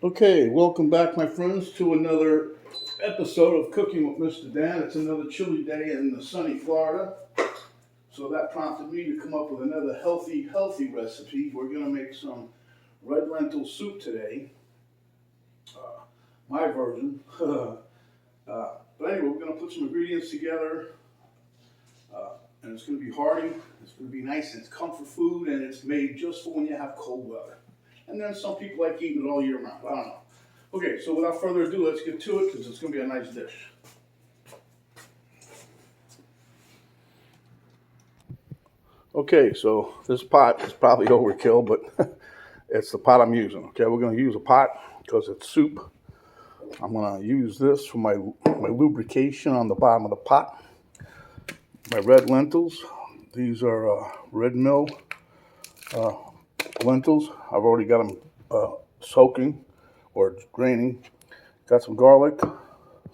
Okay, welcome back, my friends, to another episode of Cooking with Mr. Dan. It's another chilly day in sunny Florida, so that prompted me to come up with another healthy recipe. We're going to make some red lentil soup today, uh, my version. But anyway, we're going to put some ingredients together, and it's going to be hearty, it's going to be nice, and it's comfort food, and it's made just for when you have cold weather. And then some people like eating it all year round. I don't know. Okay, so without further ado, let's get to it because it's going to be a nice dish. Okay, so this pot is probably overkill, but it's the pot I'm using. Okay, we're going to use a pot because it's soup. I'm going to use this for my lubrication on the bottom of the pot. My red lentils. These are red mill lentils. I've already got them soaking or draining. Got some garlic,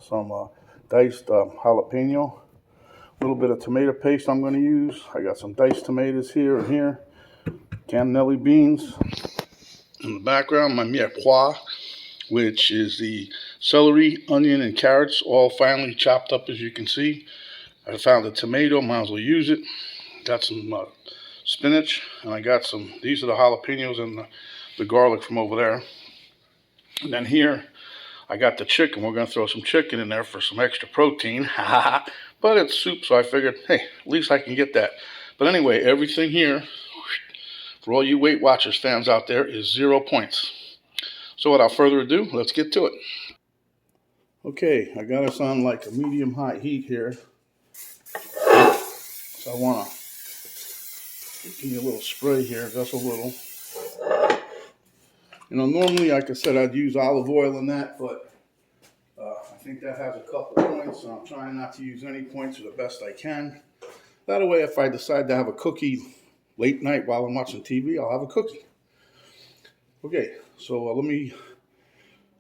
some diced jalapeno, a little bit of tomato paste I'm going to use. I got some diced tomatoes here and here, cannellini beans. In the background, my mirepoix, which is the celery, onion, and carrots, all finely chopped up, as you can see. I found a tomato, might as well use it. Got some spinach, and I got some, these are the jalapenos and the garlic from over there. And then here, I got the chicken. We're going to throw some chicken in there for some extra protein. But it's soup, so I figured, hey, at least I can get that. But anyway, everything here, for all you Weight Watchers fans out there, is 0 points. So without further ado, let's get to it. Okay, I got us on like a medium-high heat here. So I want to give you a little spray here, just a little. You know, normally, like I said, I'd use olive oil in that, but I think that has a couple points, so I'm trying not to use any points for the best I can. That way, if I decide to have a cookie late night while I'm watching TV, I'll have a cookie. Okay, so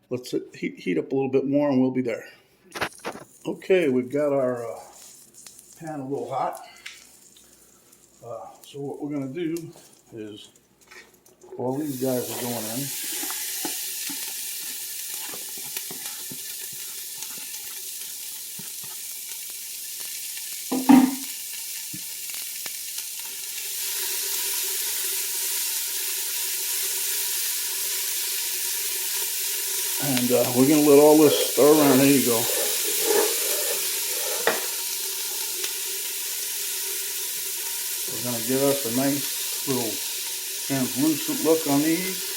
let's heat up a little bit more and we'll be there. Okay, we've got our pan a little hot. So what we're going to do is all these guys are going in. And we're going to let all this stir around. There you go. We're going to give us a nice little translucent look on these.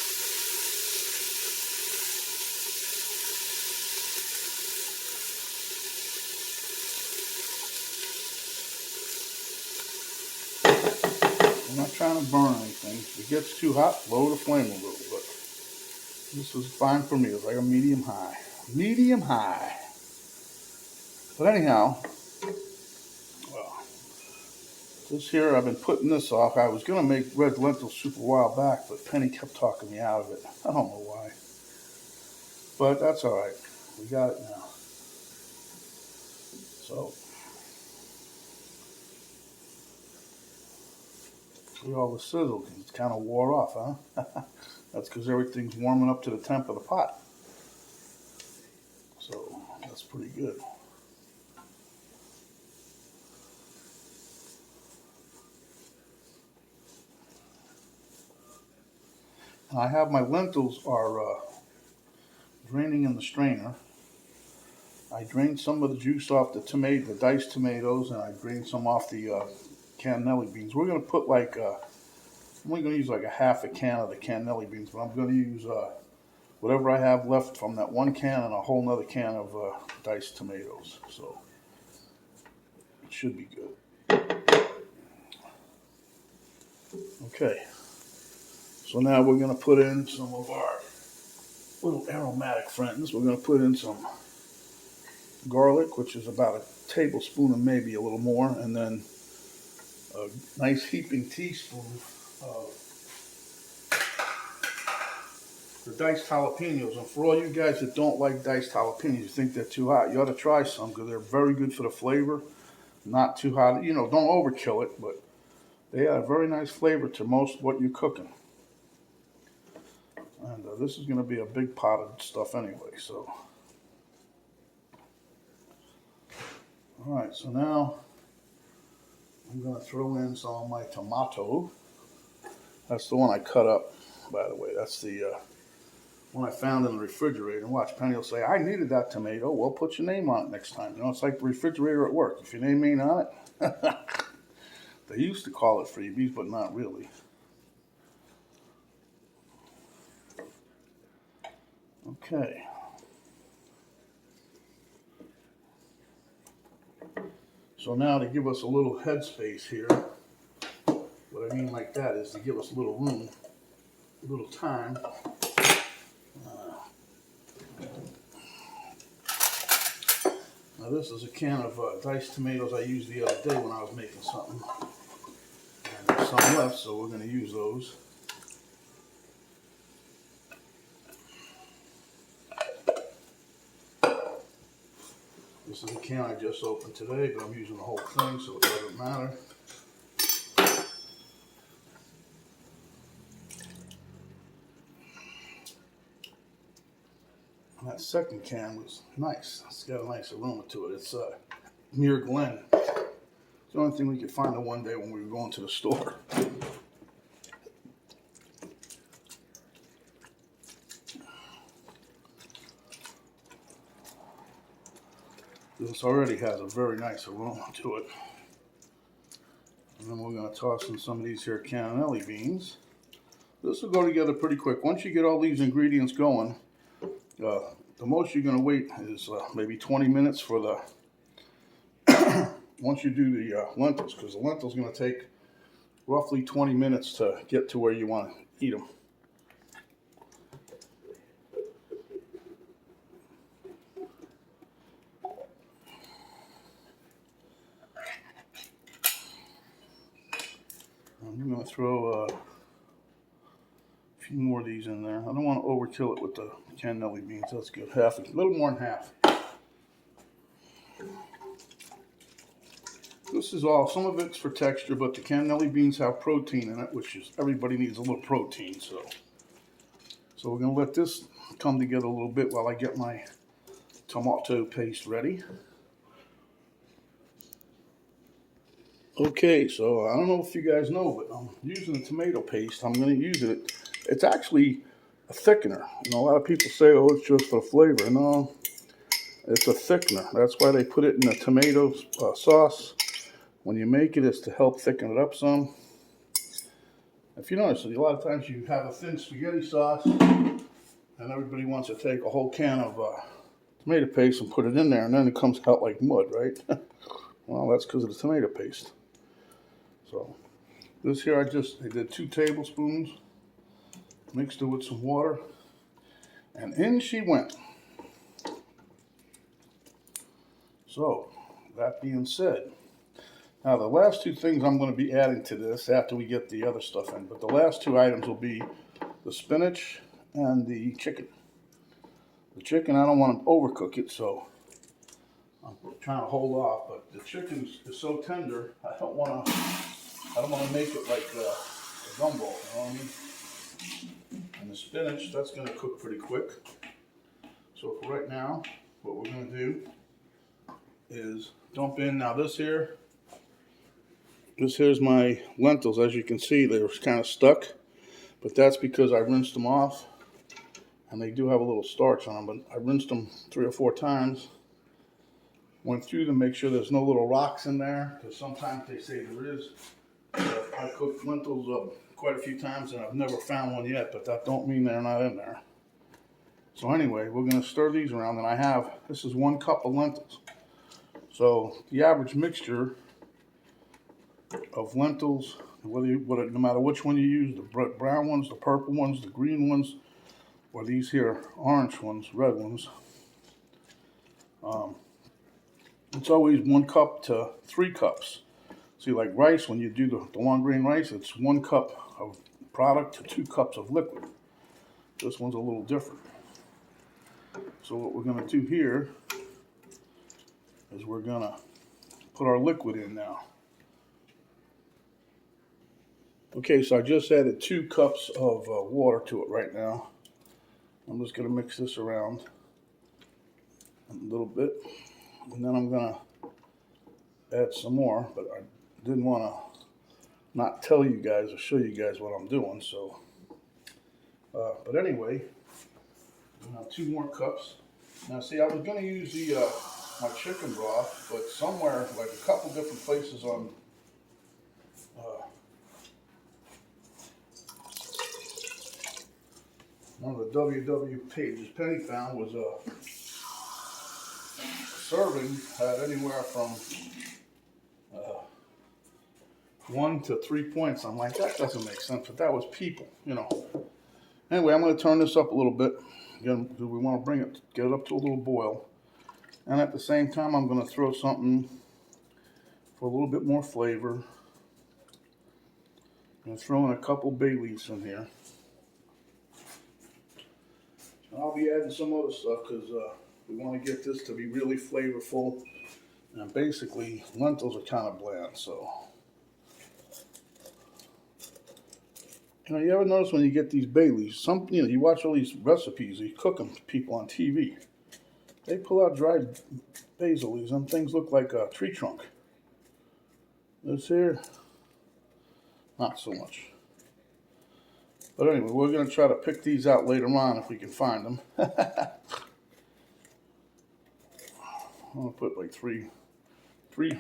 I'm not trying to burn anything. If it gets too hot, lower the flame a little, but this was fine for me. It was like a medium high. Medium high. But anyhow, well, this here, I've been putting this off. I was going to make red lentil soup a while back, but Penny kept talking me out of it. I don't know why. But that's all right. We got it now. So, see all the sizzle. It's kind of wore off, huh? That's because everything's warming up to the temp of the pot. So, that's pretty good. And I have my lentils are draining in the strainer. I drained some of the juice off the diced tomatoes, and I drained some off the cannellini beans. We're going to put like, I'm only going to use like a half a can of the cannellini beans, but I'm going to use whatever I have left from that one can and a whole nother can of diced tomatoes. So it should be good. Okay. So now we're going to put in some of our little aromatic friends. We're going to put in some garlic, which is about a tablespoon and maybe a little more, and then a nice heaping teaspoon of the diced jalapenos. And for all you guys that don't like diced jalapenos, you think they're too hot, you ought to try some because they're very good for the flavor. Not too hot, you know, don't overkill it, but they add a very nice flavor to most what you're cooking. And this is going to be a big pot of stuff anyway, so. Alright, so now I'm going to throw in some of my tomato. That's the one I cut up, by the way. That's the one I found in the refrigerator. Watch, Penny will say, I needed that tomato. Well, put your name on it next time. You know, it's like the refrigerator at work. If your name ain't on it, they used to call it freebies, but not really. Okay. So now to give us a little headspace here, what I mean like that is to give us a little room, a little time. Now this is a can of diced tomatoes I used the other day when I was making something. And there's some left, so we're going to use those. This is a can I just opened today, but I'm using the whole thing, so it doesn't matter. And that second can was nice. It's got a nice aroma to it. It's Mere Glen. It's the only thing we could find the one day when we were going to the store. This already has a very nice aroma to it. And then we're going to toss in some of these here cannellini beans. This will go together pretty quick. Once you get all these ingredients going, the most you're going to wait is maybe 20 minutes for the, once you do the lentils, because the lentils are going to take roughly 20 minutes to get to where you want to eat them. I'm going to throw a few more of these in there. I don't want to overkill it with the cannellini beans. That's good. Half, a little more than half. This is all, some of it's for texture, but the cannellini beans have protein in it, which is, everybody needs a little protein, so we're going to let this come together a little bit while I get my tomato paste ready. Okay, so I don't know if you guys know, but I'm using the tomato paste. I'm going to use it. It's actually a thickener. You know, a lot of people say, oh, it's just for flavor. No, it's a thickener. That's why they put it in the tomato sauce. When you make it, it's to help thicken it up some. If you notice, a lot of times you have a thin spaghetti sauce, and everybody wants to take a whole can of tomato paste and put it in there, and then it comes out like mud, right? Well, that's because of the tomato paste. So this here, I did 2 tablespoons, mixed it with some water, and in she went. So that being said, now the last 2 things I'm going to be adding to this after we get the other stuff in, but the last 2 items will be the spinach and the chicken. The chicken, I don't want to overcook it, so I'm trying to hold off, but the chicken is so tender, I don't want to make it like a gumbo, you know what I mean? And the spinach, that's going to cook pretty quick. So for right now, what we're going to do is dump in, now this here's my lentils. As you can see, they were kind of stuck, but that's because I rinsed them off, and they do have a little starch on them, but I rinsed them 3 or 4 times. Went through them, make sure there's no little rocks in there, because sometimes they say there is. I cooked lentils up quite a few times and I've never found one yet, but that don't mean they're not in there. So anyway, we're going to stir these around, and this is 1 cup of lentils. So the average mixture of lentils, no matter which one you use, the brown ones, the purple ones, the green ones, or these here orange ones, red ones, it's always 1 cup to 3 cups. See, like rice, when you do the long grain rice, it's 1 cup of product to 2 cups of liquid. This one's a little different. So what we're going to do here is we're going to put our liquid in now. Okay, so I just added 2 cups of water to it right now. I'm just going to mix this around a little bit, and then I'm going to add some more, but I didn't want to not tell you guys or show you guys what I'm doing, so but anyway, 2 more cups. Now see, I was going to use the my chicken broth, but somewhere, like a couple different places on one of the WW pages Penny found was serving had anywhere from 1 to 3 points. I'm like, that doesn't make sense, but that was people, you know. Anyway, I'm going to turn this up a little bit. Again, because we want to get it up to a little boil. And at the same time, I'm going to throw something for a little bit more flavor. I'm going to throw in a couple bay leaves in here. And I'll be adding some other stuff because we want to get this to be really flavorful. And basically, lentils are kind of bland, so. You know, you ever notice when you get these bay leaves, you watch all these recipes, these cooking people on TV, they pull out dried basil leaves, and things look like a tree trunk. This here, not so much. But anyway, we're going to try to pick these out later on if we can find them. I'm going to put like three,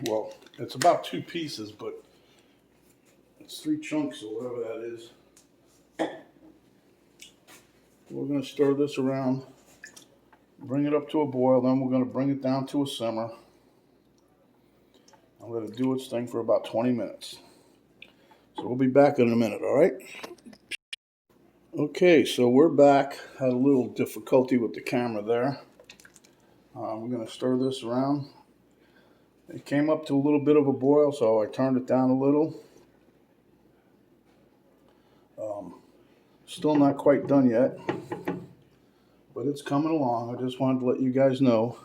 well, it's about 2 pieces, but it's 3 chunks or whatever that is. We're going to stir this around, bring it up to a boil, then we're going to bring it down to a simmer. I'll let it do its thing for about 20 minutes. So we'll be back in a minute, all right? Okay, so we're back. Had a little difficulty with the camera there. We're going to stir this around. It came up to a little bit of a boil, so I turned it down a little. Still not quite done yet, but it's coming along. I just wanted to let you guys know.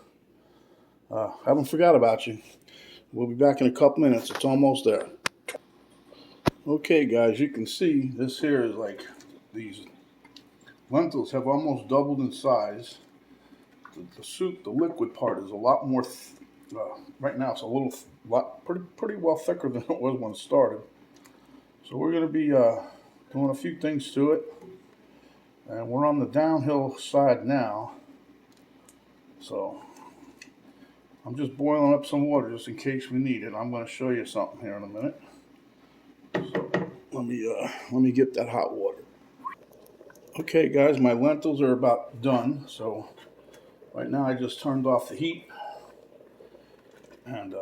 Haven't forgot about you. We'll be back in a couple minutes. It's almost there. Okay, guys, you can see this here is like these lentils have almost doubled in size. The soup, the liquid part, is a lot more. Right now, it's pretty well thicker than it was when it started. So we're going to be doing a few things to it, and we're on the downhill side now. So I'm just boiling up some water just in case we need it. I'm going to show you something here in a minute. So let me get that hot water. Okay, guys, my lentils are about done. So right now I just turned off the heat, and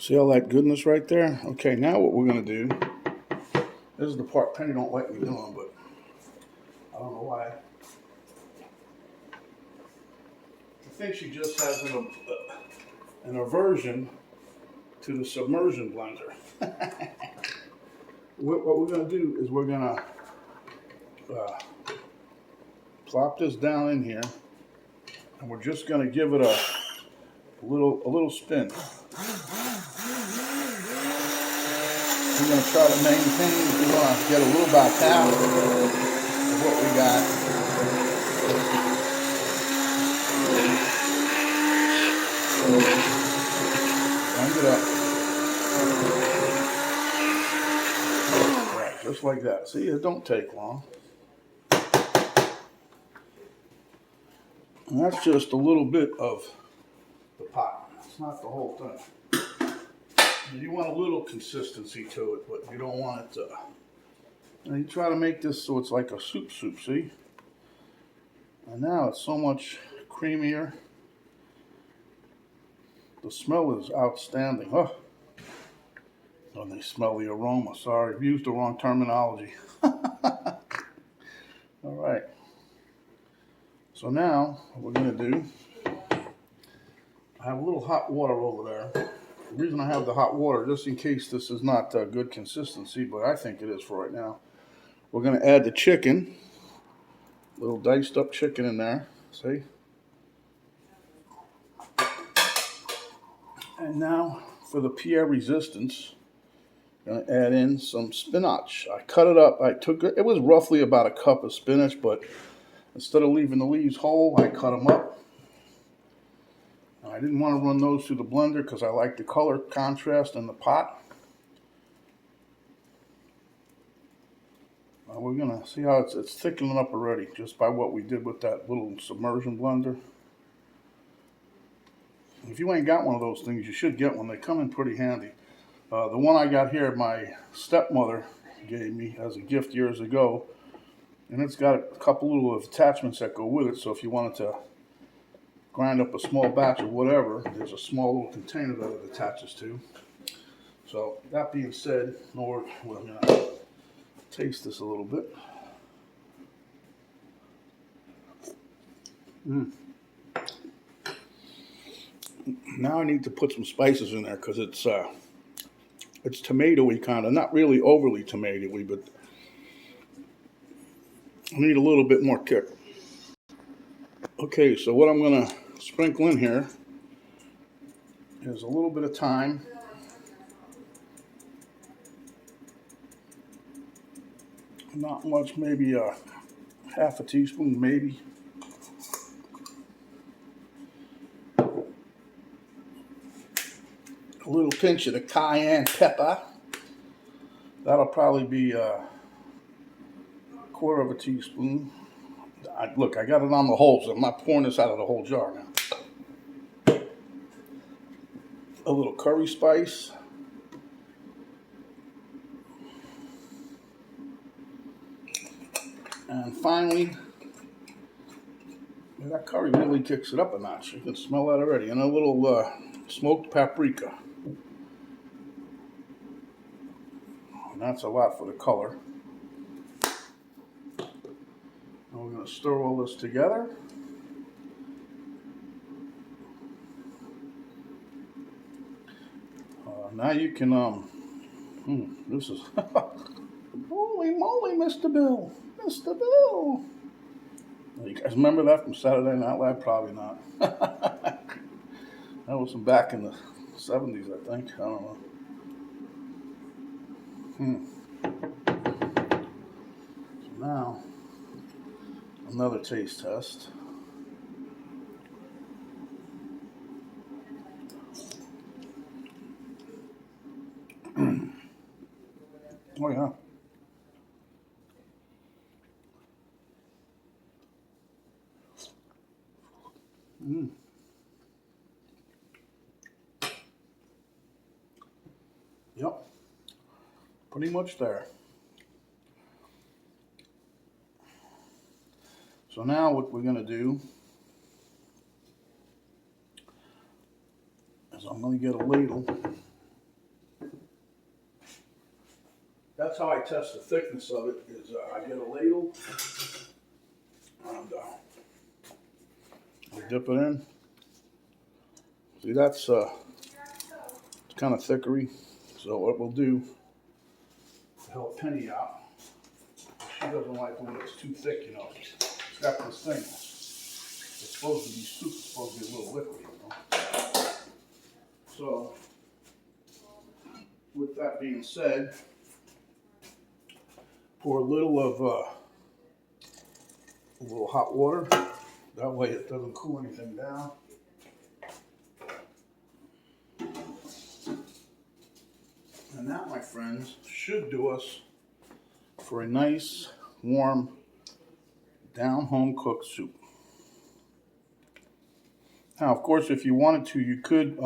see all that goodness right there? Okay, now what we're going to do, this is the part Penny don't like me doing, but I don't know why. I think she just has an aversion to the submersion blender. What we're going to do is we're going to plop this down in here, and we're just going to give it a little spin. We're going to try to maintain, we're going to get a little about half of what we got. Wind it up. Right, just like that. See, it don't take long. And that's just a little bit of the pot. It's not the whole thing. You want a little consistency to it, but you don't want it to. And you try to make this so it's like a soup, see? And now it's so much creamier. The smell is outstanding. Oh, when they smell the aroma. Sorry, I've used the wrong terminology. All right. So now, what we're going to do, I have a little hot water over there. The reason I have the hot water, just in case this is not good consistency, but I think it is for right now. We're going to add the chicken, little diced up chicken in there, see? And now for the Pierre resistance, I'm gonna add in some spinach. I cut it up. It was roughly about a cup of spinach, but instead of leaving the leaves whole, I cut them up. I didn't want to run those through the blender because I like the color contrast in the pot. We're going to see how it's thickening up already just by what we did with that little submersion blender. If you ain't got one of those things, you should get one. They come in pretty handy. The one I got here, my stepmother gave me as a gift years ago. And it's got a couple little attachments that go with it. So if you wanted to grind up a small batch of whatever, there's a small little container that it attaches to. So that being said, we're going to taste this a little bit. Now I need to put some spices in there because it's tomatoey kind of, not really overly tomatoey, but I need a little bit more kick. Okay, so what I'm going to sprinkle in here is a little bit of thyme. Not much, maybe half a teaspoon, maybe. A little pinch of the cayenne pepper. That'll probably be a quarter of a teaspoon. Look, I got it on the whole, so I'm not pouring this out of the whole jar now. A little curry spice. And finally, that curry really kicks it up a notch. You can smell that already. And a little smoked paprika. And that's a lot for the color. And we're going to stir all this together. Now you can, this is, holy moly, Mr. Bill. Mr. Bill. You guys remember that from Saturday Night Live? Probably not. That was from back in the 70s, I think. I don't know. So now, another taste test. Oh, yeah. Yep. Pretty much there. So now what we're going to do is I'm going to get a ladle. That's how I test the thickness of it, is I get a ladle and I dip it in. See, that's it's kind of thickery. So what we'll do to help Penny out, she doesn't like when it's too thick, you know. It's got this thing. It's supposed to be soup, it's supposed to be a little liquid, you know. So, with that being said, pour a little of a little hot water. That way it doesn't cool anything down. And that, my friends, should do us for a nice, warm, down home cooked soup. Now, of course, if you wanted to, you could,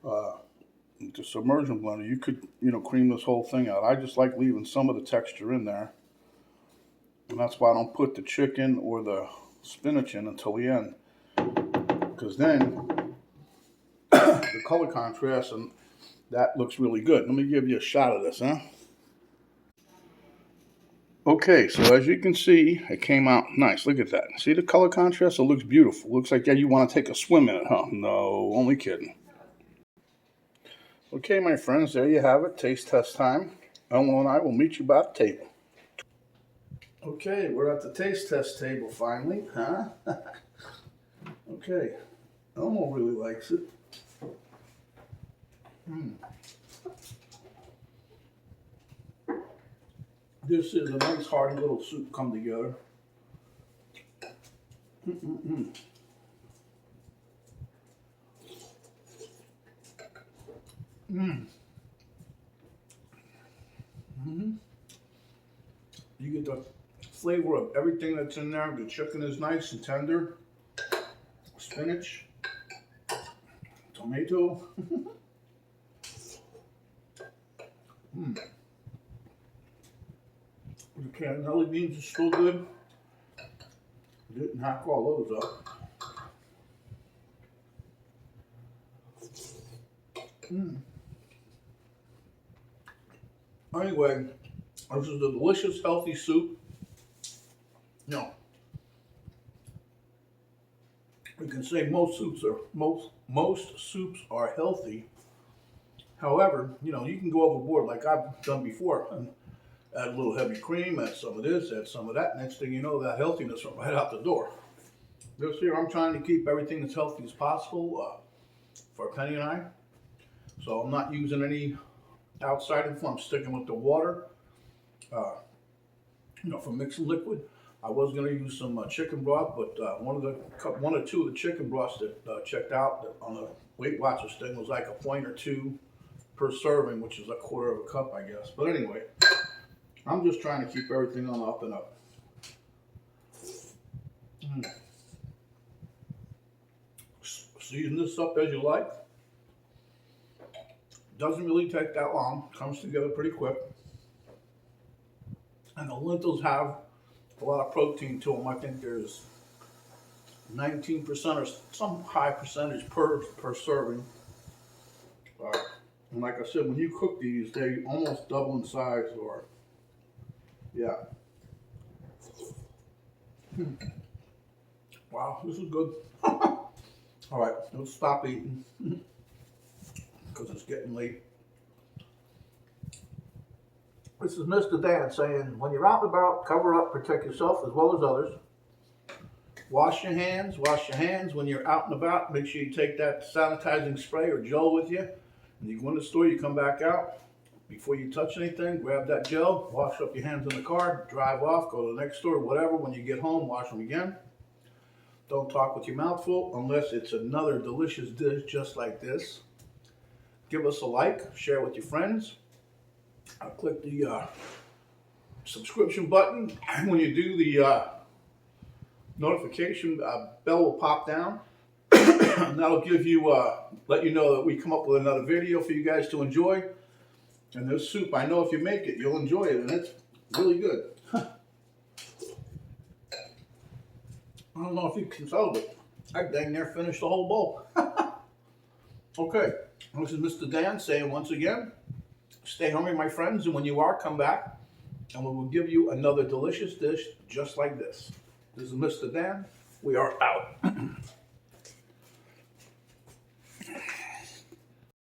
the submersion blender, you could, cream this whole thing out. I just like leaving some of the texture in there. And that's why I don't put the chicken or the spinach in until the end. Because then the color contrast and that looks really good. Let me give you a shot of this, huh? Okay, so as you can see, it came out nice. Look at that. See the color contrast? It looks beautiful. Looks like, yeah, you want to take a swim in it, huh? No, only kidding. Okay, my friends, there you have it. Taste test time. Elmo and I will meet you by the table. Okay, we're at the taste test table finally, huh? Okay, Elmo really likes it. This is a nice hearty little soup come together. You get the flavor of everything that's in there. The chicken is nice and tender. Spinach, tomato. The cannellini beans are still good. Didn't hack all those up. Anyway, this is a delicious, healthy soup. No, we can say most soups are healthy. However, you know, you can go overboard like I've done before and add a little heavy cream, add some of this, add some of that. Next thing you know, that healthiness went right out the door. This here, I'm trying to keep everything as healthy as possible for Penny and I. So I'm not using any outside info. I'm sticking with the water. You know, for mixing liquid. I was going to use some chicken broth, but one or two of the chicken broths that checked out on the Weight Watchers thing was like a point or two per serving, which is a quarter of a cup, I guess. But anyway, I'm just trying to keep everything on the up and up. Season this up as you like. Doesn't really take that long. Comes together pretty quick. And the lentils have a lot of protein to them. I think there's 19% or some high percentage per serving. And like I said, when you cook these, they almost double in size, or yeah. Wow, this is good. All right, let's stop eating because it's getting late. This is Mr. Dan saying, when you're out and about, cover up, protect yourself as well as others. Wash your hands when you're out and about. Make sure you take that sanitizing spray or gel with you. When you go in the store, you come back out. Before you touch anything, grab that gel, wash up your hands in the car, drive off, go to the next store, whatever. When you get home, wash them again. Don't talk with your mouth full unless it's another delicious dish just like this. Give us a like, share with your friends. Click the subscription button. When you do, the notification bell will pop down. And that'll give you, let you know that we come up with another video for you guys to enjoy. And this soup, I know if you make it, you'll enjoy it, and it's really good. I don't know if you can tell, but I dang near finished the whole bowl. Okay, this is Mr. Dan saying once again, stay hungry, my friends, and when you are, come back, and we will give you another delicious dish just like this. This is Mr. Dan. We are out.